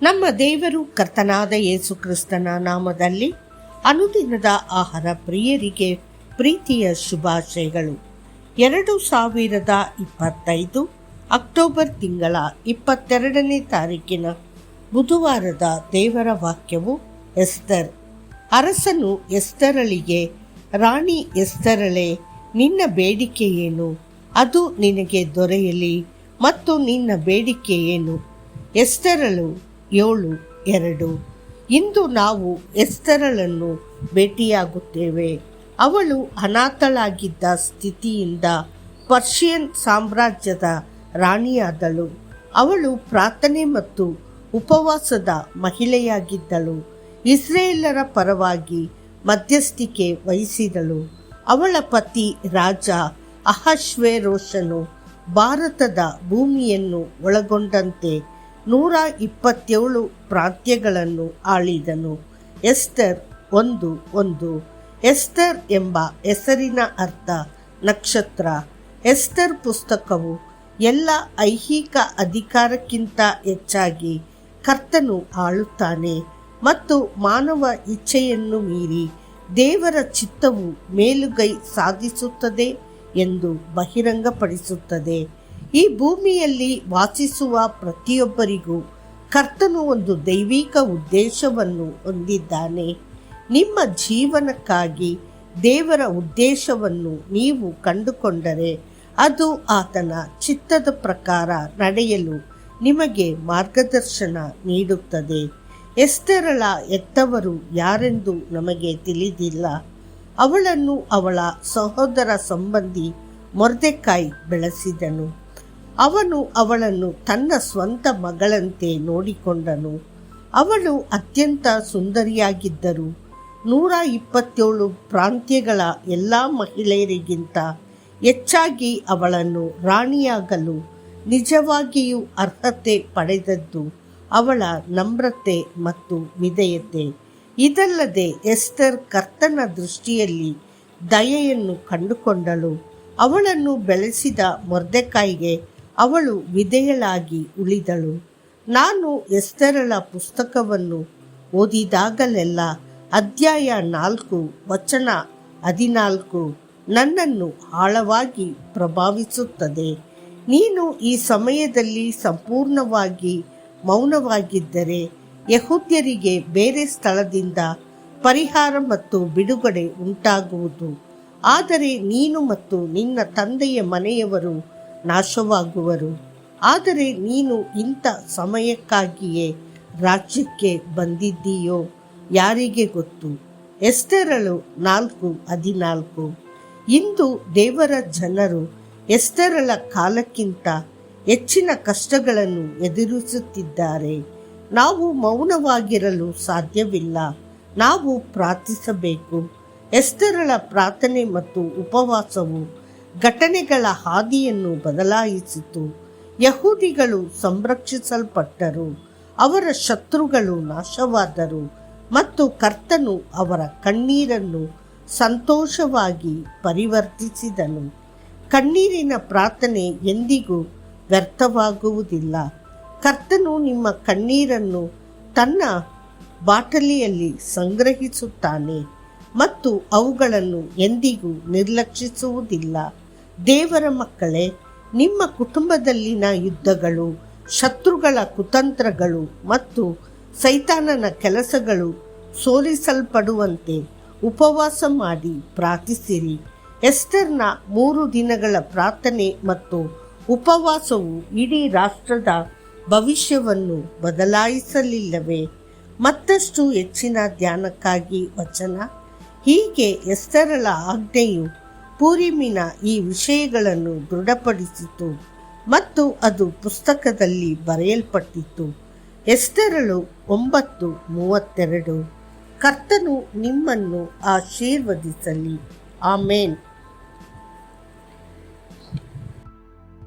ನಮ್ಮ ದೇವರು ಕರ್ತನಾದ ಯೇಸು ಕ್ರಿಸ್ತನ ನಾಮದಲ್ಲಿ ಅನುದಿನದ ಆಹಾರ ಪ್ರಿಯರಿಗೆ ಪ್ರೀತಿಯ ಶುಭಾಶಯಗಳು. 2025 ಅಕ್ಟೋಬರ್ ತಿಂಗಳ 22ನೇ ತಾರೀಕಿನ ಬುಧವಾರದ ದೇವರ ವಾಕ್ಯವು ಎಸ್ತರ್. ಅರಸನು ಎಸ್ತರಳಿಗೆ, ರಾಣಿ ಎಸ್ತರಳೆ, ನಿನ್ನ ಬೇಡಿಕೆ ಏನು? ಅದು ನಿನಗೆ ದೊರೆಯಲಿ. ಮತ್ತು ನಿನ್ನ ಬೇಡಿಕೆ ಏನು? ಎಸ್ತರಳು 7:2. ಇಂದು ನಾವು ಎಸ್ತರಳನ್ನು ಭೇಟಿಯಾಗುತ್ತೇವೆ. ಅವಳು ಅನಾಥಳಾಗಿದ್ದ ಸ್ಥಿತಿಯಿಂದ ಪರ್ಷಿಯನ್ ಸಾಮ್ರಾಜ್ಯದ ರಾಣಿಯಾದಳು. ಅವಳು ಪ್ರಾರ್ಥನೆ ಮತ್ತು ಉಪವಾಸದ ಮಹಿಳೆಯಾಗಿದ್ದಳು. ಇಸ್ರೇಲರ ಪರವಾಗಿ ಮಧ್ಯಸ್ಥಿಕೆ ವಹಿಸಿದಳು. ಅವಳ ಪತಿ ರಾಜ ಅಹಷ್ವೇರೋಷನು ಭಾರತದ ಭೂಮಿಯನ್ನು ಒಳಗೊಂಡಂತೆ 127 ಪ್ರಾಂತ್ಯಗಳನ್ನು ಆಳಿದನು. ಎಸ್ತರ್ 1:1. ಎಸ್ತರ್ ಎಂಬ ಹೆಸರಿನ ಅರ್ಥ ನಕ್ಷತ್ರ. ಎಸ್ತರ್ ಪುಸ್ತಕವು ಎಲ್ಲ ಐಹಿಕ ಅಧಿಕಾರಕ್ಕಿಂತ ಹೆಚ್ಚಾಗಿ ಕರ್ತನು ಆಳುತ್ತಾನೆ ಮತ್ತು ಮಾನವ ಇಚ್ಛೆಯನ್ನು ಮೀರಿ ದೇವರ ಚಿತ್ತವು ಮೇಲುಗೈ ಸಾಧಿಸುತ್ತದೆ ಎಂದು ಬಹಿರಂಗಪಡಿಸುತ್ತದೆ. ಈ ಭೂಮಿಯಲ್ಲಿ ವಾಸಿಸುವ ಪ್ರತಿಯೊಬ್ಬರಿಗೂ ಕರ್ತನು ಒಂದು ದೈವಿಕ ಉದ್ದೇಶವನ್ನು ಹೊಂದಿದ್ದಾನೆ. ನಿಮ್ಮ ಜೀವನಕ್ಕಾಗಿ ದೇವರ ಉದ್ದೇಶವನ್ನು ನೀವು ಕಂಡುಕೊಂಡರೆ ಅದು ಆತನ ಚಿತ್ತದ ಪ್ರಕಾರ ನಡೆಯಲು ನಿಮಗೆ ಮಾರ್ಗದರ್ಶನ ನೀಡುತ್ತದೆ. ಎಸ್ತರಳ ಹೆತ್ತವರು ಯಾರೆಂದು ನಮಗೆ ತಿಳಿದಿಲ್ಲ. ಅವಳನ್ನು ಅವಳ ಸಹೋದರ ಸಂಬಂಧಿ ಮೊರ್ದೆಕಾಯ್ ಬೆಳೆಸಿದನು. ಅವನು ಅವಳನ್ನು ತನ್ನ ಸ್ವಂತ ಮಗಳಂತೆ ನೋಡಿಕೊಂಡನು. ಅವಳು ಅತ್ಯಂತ ಸುಂದರಿಯಾಗಿದ್ದರು. 127 ಪ್ರಾಂತ್ಯಗಳ ಎಲ್ಲ ಮಹಿಳೆಯರಿಗಿಂತ ಹೆಚ್ಚಾಗಿ ಅವಳನ್ನು ರಾಣಿಯಾಗಲು ನಿಜವಾಗಿಯೂ ಅರ್ಹತೆ ಪಡೆದದ್ದು ಅವಳ ನಮ್ರತೆ ಮತ್ತು ವಿಧೇಯತೆ. ಇದಲ್ಲದೆ ಎಸ್ತರ್ ಕರ್ತನ ದೃಷ್ಟಿಯಲ್ಲಿ ದಯೆಯನ್ನು ಕಂಡುಕೊಂಡಳು. ಅವಳನ್ನು ಬೆಳೆಸಿದ ಮೊರ್ದೆಕಾಯ್ಗೆ ಅವಳು ವಿಧೇಯಳಾಗಿ ಉಳಿದಳು. ನಾನು ಎಸ್ತರಳ ಪುಸ್ತಕವನ್ನು ಓದಿದಾಗಲೆಲ್ಲ ಅಧ್ಯಾಯ 4:14 ನನ್ನನ್ನು ಆಳವಾಗಿ ಪ್ರಭಾವಿಸುತ್ತದೆ. ನೀನು ಈ ಸಮಯದಲ್ಲಿ ಸಂಪೂರ್ಣವಾಗಿ ಮೌನವಾಗಿದ್ದರೆ ಯೆಹೂದ್ಯರಿಗೆ ಬೇರೆ ಸ್ಥಳದಿಂದ ಪರಿಹಾರ ಮತ್ತು ಬಿಡುಗಡೆ ಉಂಟಾಗುವುದು. ಆದರೆ ನೀನು ಮತ್ತು ನಿನ್ನ ತಂದೆಯ ಮನೆಯವರು ನಾಶವಾಗುವರು. ಆದರೆ ನೀನು ಇಂಥ ಸಮಯಕ್ಕಾಗಿಯೇ ರಾಜ್ಯಕ್ಕೆ ಬಂದಿದ್ದೀಯೋ ಯಾರಿಗೆ ಗೊತ್ತು. ಎಸ್ತರಳು 4:14. ಇಂದು ದೇವರ ಜನರು ಎಸ್ತರಳ ಕಾಲಕ್ಕಿಂತ ಹೆಚ್ಚಿನ ಕಷ್ಟಗಳನ್ನು ಎದುರಿಸುತ್ತಿದ್ದಾರೆ. ನಾವು ಮೌನವಾಗಿರಲು ಸಾಧ್ಯವಿಲ್ಲ. ನಾವು ಪ್ರಾರ್ಥಿಸಬೇಕು. ಎಸ್ತರಳ ಪ್ರಾರ್ಥನೆ ಮತ್ತು ಉಪವಾಸವು ಘಟನೆಗಳ ಹಾದಿಯನ್ನು ಬದಲಾಯಿಸಿತು. ಯಹೂದಿಗಳು ಸಂರಕ್ಷಿಸಲ್ಪಟ್ಟರು, ಅವರ ಶತ್ರುಗಳು ನಾಶವಾದರು ಮತ್ತು ಕರ್ತನು ಅವರ ಕಣ್ಣೀರನ್ನು ಸಂತೋಷವಾಗಿ ಪರಿವರ್ತಿಸಿದನು. ಕಣ್ಣೀರಿನ ಪ್ರಾರ್ಥನೆ ಎಂದಿಗೂ ವ್ಯರ್ಥವಾಗುವುದಿಲ್ಲ. ಕರ್ತನು ನಿಮ್ಮ ಕಣ್ಣೀರನ್ನು ತನ್ನ ಬಾಟಲಿಯಲ್ಲಿ ಸಂಗ್ರಹಿಸುತ್ತಾನೆ ಮತ್ತು ಅವುಗಳನ್ನು ಎಂದಿಗೂ ನಿರ್ಲಕ್ಷಿಸುವುದಿಲ್ಲ. ದೇವರ ಮಕ್ಕಳೇ, ನಿಮ್ಮ ಕುಟುಂಬದಲ್ಲಿನ ಯುದ್ಧಗಳು, ಶತ್ರುಗಳ ಕುತಂತ್ರಗಳು ಮತ್ತು ಸೈತಾನನ ಕೆಲಸಗಳು ಸೋಲಿಸಲ್ಪಡುವಂತೆ ಉಪವಾಸ ಮಾಡಿ ಪ್ರಾರ್ಥಿಸಿರಿ. ಎಸ್ತರ್ನ 3 ದಿನಗಳ ಪ್ರಾರ್ಥನೆ ಮತ್ತು ಉಪವಾಸವು ಇಡೀ ರಾಷ್ಟ್ರದ ಭವಿಷ್ಯವನ್ನು ಬದಲಾಯಿಸಲಿಲ್ಲವೇ? ಮತ್ತಷ್ಟು ಹೆಚ್ಚಿನ ಧ್ಯಾನಕ್ಕಾಗಿ ವಚನ. ಹೀಗೆ ಎಸ್ತರಳ ಆಜ್ಞೆಯು ಪೂರಿಮಿನ ಈ ವಿಷಯಗಳನ್ನು ದೃಢಪಡಿಸಿತು ಮತ್ತು ಅದು ಪುಸ್ತಕದಲ್ಲಿ ಬರೆಯಲ್ಪಟ್ಟಿತು. ಎಸ್ತರಳು 9:32. ಕರ್ತನು ನಿಮ್ಮನ್ನು ಆಶೀರ್ವದಿಸಲಿ. ಆಮೇನ್.